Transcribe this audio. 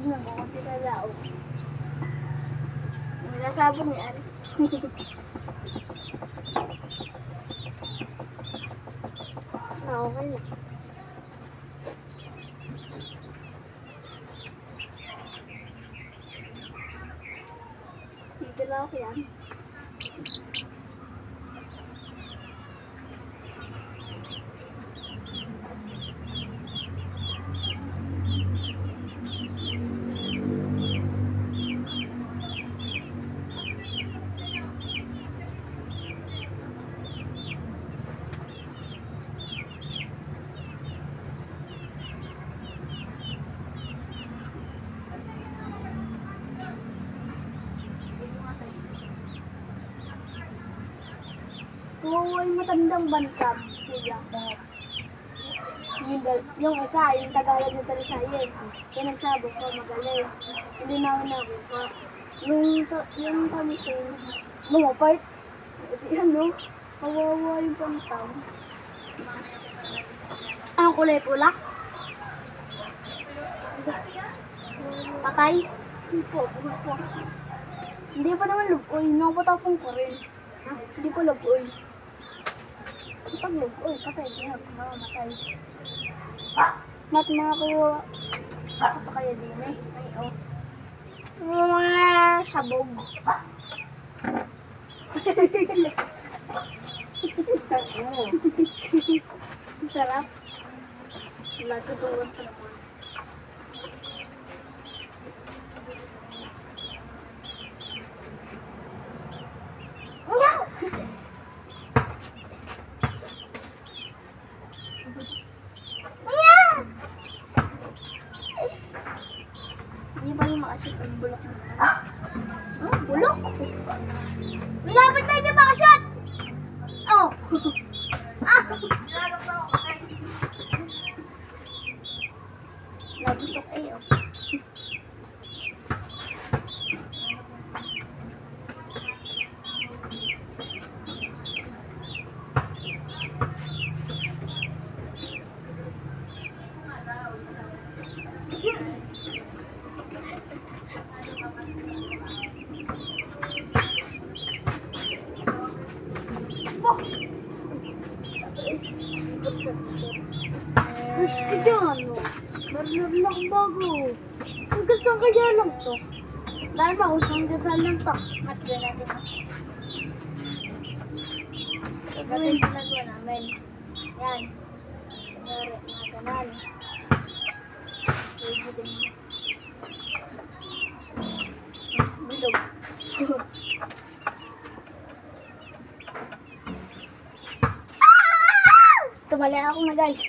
Tignan ko kung tinalao. Nasabong yan. Okay na. Dito lang ako yan. Kung matandang bantag, kuya. Yung isa, yung Tagalog na Talisayas. Kaya nagsabi ko, magaling. Hindi naman ako pa. Yung pamitin, lumapart. Ano, kawawa yung pantang. Ang kulay pula? Patay? Hindi po. Hindi pa naman lugoy. Nakapatapong ko rin. Hindi pa lugoy. Pag lugoy, patay niya. Mamamatay. Mat mga kuya. Ito pa kaya din eh. Ay, oh. Mga sabog. Sarap. Lahat ko sa naman. Hindi pa rin makashoot ang bulok mo. Oh, bulok? Malapit na hindi makashoot! Oh! Ah! Nagutok eh, oh. Gusto dyan, no? Meron lang bago. Hanggang saan kaya lang to? Dahil ba kung hanggang saan lang to? Matga natin. Ito yung ginagawa namin. Yan. Kunyari, mga ganan. Ibutin mo. Bilog. Tumali ako na guys.